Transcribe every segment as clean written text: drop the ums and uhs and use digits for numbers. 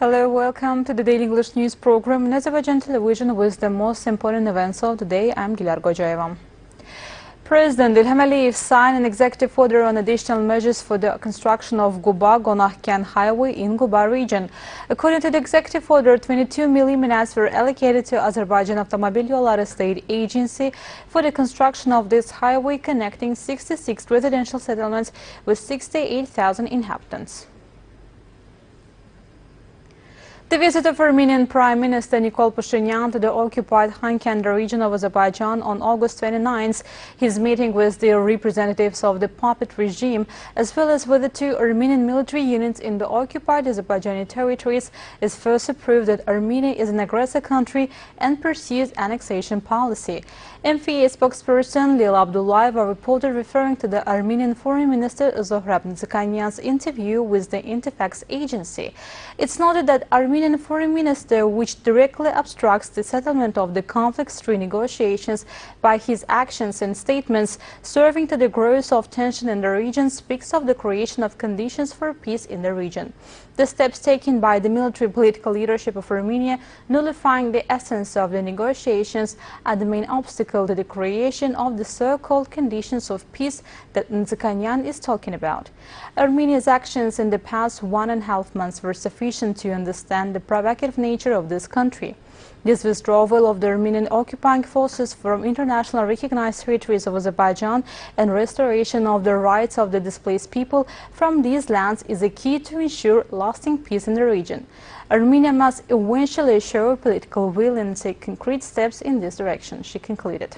Hello, welcome to the Daily English News program in Azərbaycan Television with the most important events of the day. I'm Güler. President İlham signed an executive order on additional measures for the construction of Quba-Qonaqkən Highway in Quba region. According to the executive order, 22 million manats were allocated to Azərbaycan Avtomobil Yolları State Agency for the construction of this highway connecting 66 residential settlements with 68,000 inhabitants. The visit of Armenian Prime Minister Nikol Pashinyan to the occupied Khankendi region of Azerbaijan on August 29th, his meeting with the representatives of the puppet regime, as well as with the two Armenian military units in the occupied Azerbaijani territories, is first proof that Armenia is an aggressor country and pursues annexation policy. MFA spokesperson Lil Abdullaeva reported referring to the Armenian Foreign Minister Zohrab Nizhikhanyan's interview with the Interfax agency. It's noted that Armenian Foreign Minister, which directly obstructs the settlement of the conflicts through negotiations by his actions and statements, serving to the growth of tension in the region, speaks of the creation of conditions for peace in the region. The steps taken by the military political leadership of Armenia, nullifying the essence of the negotiations, are the main obstacle to the creation of the so-called conditions of peace that Nizhikhanyan is talking about. Armenia's actions in the past 1.5 months were sufficient to understand the provocative nature of this country. This withdrawal of the Armenian occupying forces from international recognized territories of Azerbaijan and restoration of the rights of the displaced people from these lands is a key to ensure lasting peace in the region. Armenia must eventually show political will and take concrete steps in this direction, she concluded.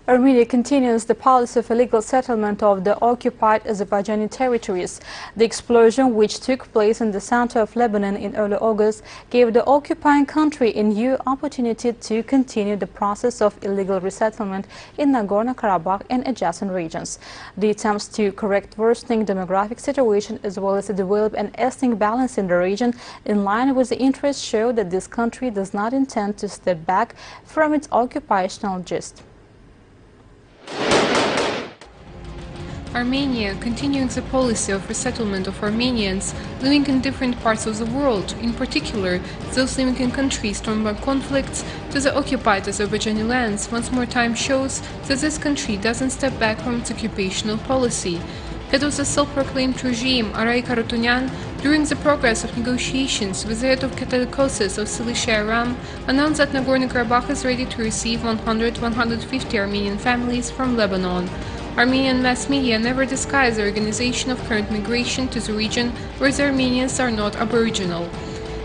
Armenia continues the policy of illegal settlement of the occupied Azerbaijani territories. The explosion, which took place in the center of Lebanon in early August, gave the occupying country a new opportunity to continue the process of illegal resettlement in Nagorno-Karabakh and adjacent regions. The attempts to correct worsening demographic situation as well as to develop an ethnic balance in the region in line with the interests show that this country does not intend to step back from its occupational gist. Armenia, continuing the policy of resettlement of Armenians living in different parts of the world, in particular those living in countries torn by conflicts, to the occupied Azerbaijani lands, once more time shows that this country doesn't step back from its occupational policy. Head of the self-proclaimed regime, Aray Karutunyan, during the progress of negotiations with the head of Catholicos of Cilicia Aram, announced that Nagorno-Karabakh is ready to receive 100-150 Armenian families from Lebanon. Armenian mass media never disguise the organization of current migration to the region where the Armenians are not aboriginal.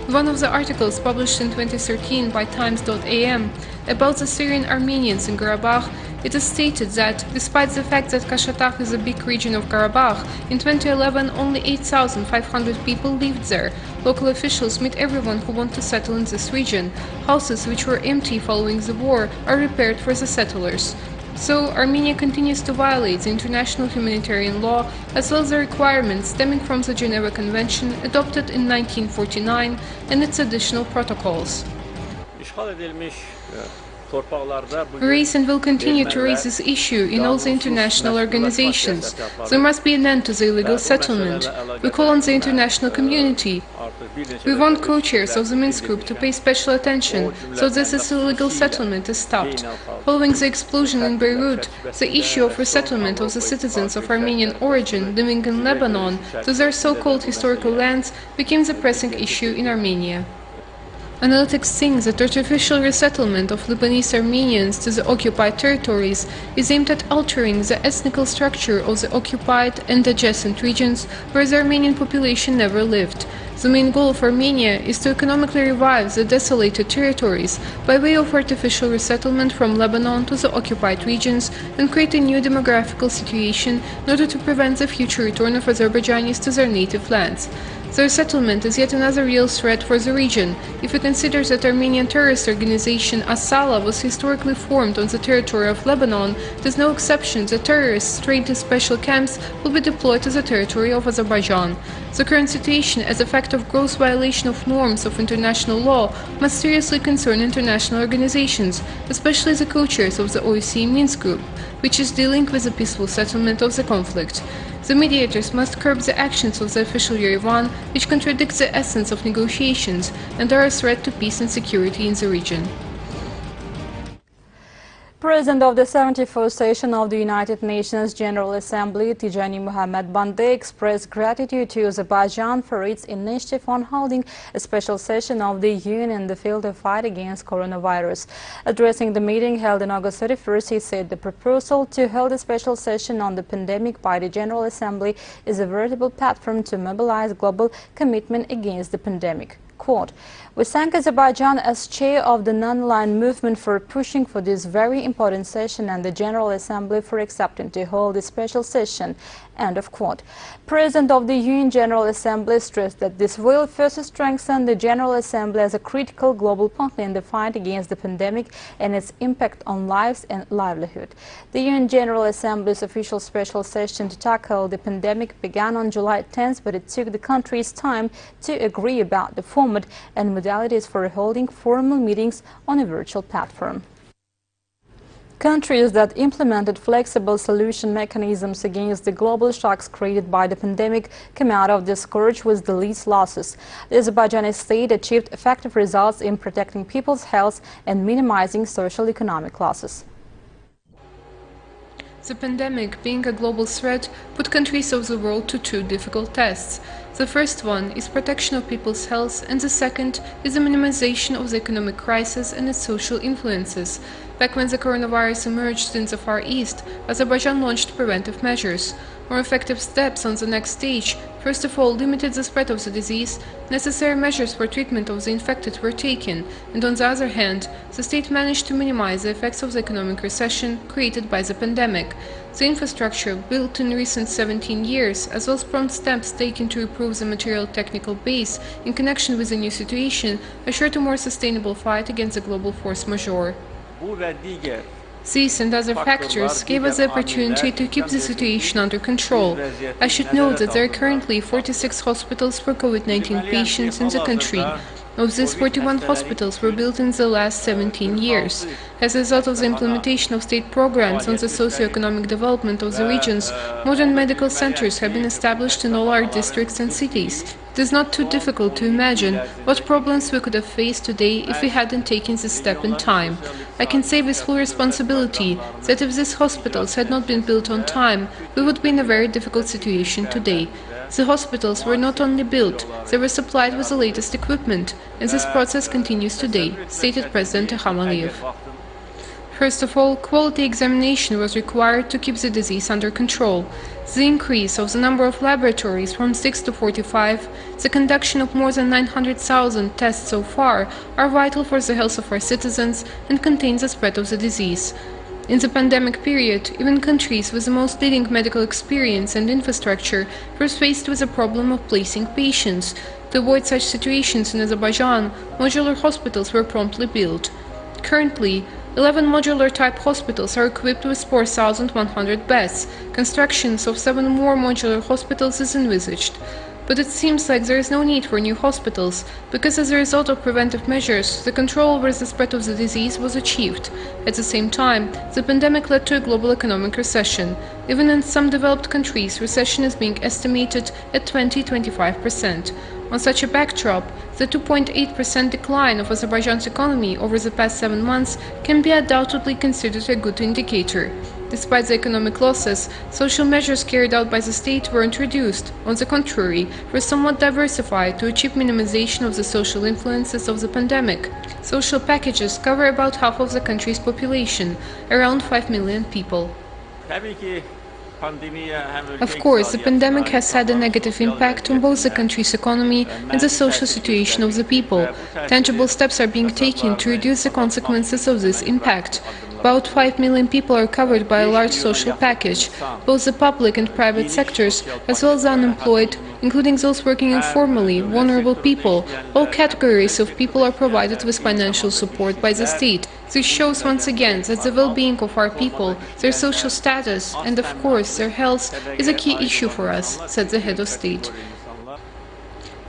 In one of the articles published in 2013 by Times.am about the Syrian Armenians in Karabakh, it is stated that, despite the fact that Kashatagh is a big region of Karabakh, in 2011 only 8,500 people lived there. Local officials meet everyone who wants to settle in this region. Houses which were empty following the war are repaired for the settlers. So, Armenia continues to violate the international humanitarian law as well as the requirements stemming from the Geneva Convention adopted in 1949 and its additional protocols. We raise and will continue to raise this issue in all the international organizations. There must be an end to the illegal settlement. We call on the international community. We want co-chairs of the Minsk Group to pay special attention so that this illegal settlement is stopped. Following the explosion in Beirut, the issue of resettlement of the citizens of Armenian origin living in Lebanon to their so-called historical lands became the pressing issue in Armenia. Analytics think that artificial resettlement of Lebanese Armenians to the occupied territories is aimed at altering the ethnic structure of the occupied and adjacent regions where the Armenian population never lived. The main goal of Armenia is to economically revive the desolated territories by way of artificial resettlement from Lebanon to the occupied regions and create a new demographical situation in order to prevent the future return of Azerbaijanis to their native lands. The resettlement is yet another real threat for the region, if we consider that Armenian terrorist organization Asala was historically formed on the territory of Lebanon. There's no exception that terrorists trained in special camps will be deployed to the territory of Azerbaijan. The current situation, as a fact of gross violation of norms of international law, must seriously concern international organizations, especially the co-chairs of the OSCE Minsk Group, which is dealing with the peaceful settlement of the conflict. The mediators must curb the actions of the official Yerevan, which contradicts the essence of negotiations and are a threat to peace and security in the region. President of the 71st session of the United Nations General Assembly, Tijani Muhammad Bandeh, expressed gratitude to Azerbaijan for its initiative on holding a special session of the UN in the field of fight against coronavirus. Addressing the meeting held on August 31st, he said the proposal to hold a special session on the pandemic by the General Assembly is a veritable platform to mobilize global commitment against the pandemic. Quote, "We thank Azerbaijan as chair of the non-aligned movement for pushing for this very important session and the General Assembly for accepting to hold a special session." End of quote. President of the UN General Assembly stressed that this will further strengthen the General Assembly as a critical global partner in the fight against the pandemic and its impact on lives and livelihood. The UN General Assembly's official special session to tackle the pandemic began on July 10th, but it took the countries time to agree about the format and modalities for holding formal meetings on a virtual platform. Countries that implemented flexible solution mechanisms against the global shocks created by the pandemic came out of this scourge with the least losses. The Azerbaijani state achieved effective results in protecting people's health and minimizing social-economic losses. The pandemic, being a global threat, put countries of the world to two difficult tests. The first one is protection of people's health, and the second is the minimization of the economic crisis and its social influences. Back when the coronavirus emerged in the Far East, Azerbaijan launched preventive measures. More effective steps on the next stage first of all limited the spread of the disease, necessary measures for treatment of the infected were taken, and on the other hand, the state managed to minimize the effects of the economic recession created by the pandemic. The infrastructure built in recent 17 years, as well as prompt steps taken to improve the material technical base in connection with the new situation, assured a more sustainable fight against the global force majeure. These and other factors gave us the opportunity to keep the situation under control. I should note that there are currently 46 hospitals for COVID-19 patients in the country. Of these, 41 hospitals were built in the last 17 years. As a result of the implementation of state programs on the socio-economic development of the regions, modern medical centers have been established in all our districts and cities. It is not too difficult to imagine what problems we could have faced today if we hadn't taken this step in time. I can say with full responsibility that if these hospitals had not been built on time, we would be in a very difficult situation today. The hospitals were not only built, they were supplied with the latest equipment, and this process continues today, stated President İlham. First of all, quality examination was required to keep the disease under control. The increase of the number of laboratories from 6 to 45, the conduction of more than 900,000 tests so far, are vital for the health of our citizens and contain the spread of the disease. In the pandemic period, even countries with the most leading medical experience and infrastructure were faced with the problem of placing patients. To avoid such situations in Azerbaijan, modular hospitals were promptly built. Currently, 11 modular-type hospitals are equipped with 4,100 beds. Constructions of 7 more modular hospitals is envisaged. But it seems like there is no need for new hospitals, because as a result of preventive measures, the control over the spread of the disease was achieved. At the same time, the pandemic led to a global economic recession. Even in some developed countries, recession is being estimated at 20–25%. On such a backdrop, the 2.8% decline of Azerbaijan's economy over the past 7 months can be undoubtedly considered a good indicator. Despite the economic losses, social measures carried out by the state were introduced. On the contrary, were somewhat diversified to achieve minimization of the social influences of the pandemic. Social packages cover about half of the country's population, around 5 million people. Of course, the pandemic has had a negative impact on both the country's economy and the social situation of the people. Tangible steps are being taken to reduce the consequences of this impact. About 5 million people are covered by a large social package. Both the public and private sectors, as well as the unemployed, including those working informally, vulnerable people, all categories of people are provided with financial support by the state. This shows once again that the well-being of our people, their social status, and of course their health is a key issue for us, said the head of state.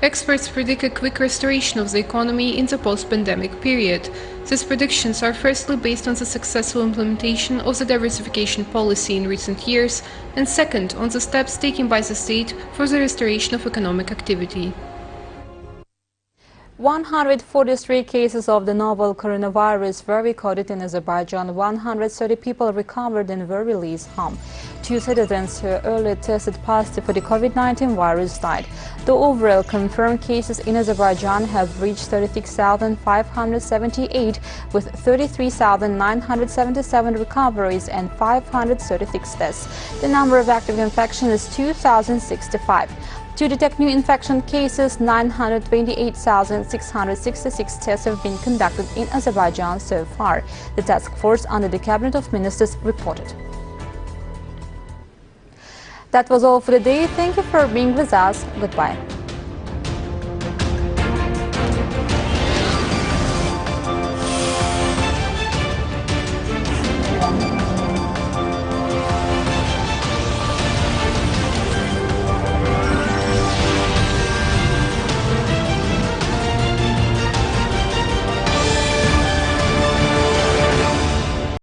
Experts predict a quick restoration of the economy in the post-pandemic period. These predictions are firstly based on the successful implementation of the diversification policy in recent years, and second, on the steps taken by the state for the restoration of economic activity. 143 cases of the novel coronavirus were recorded in Azerbaijan. 130 people recovered and were released home. 2 citizens who earlier tested positive for the COVID-19 virus died. The overall confirmed cases in Azerbaijan have reached 36,578, with 33,977 recoveries and 536 deaths. The number of active infections is 2,065. To detect new infection cases, 928,666 tests have been conducted in Azerbaijan so far, the task force under the Cabinet of Ministers reported. That was all for the day. Thank you for being with us. Goodbye.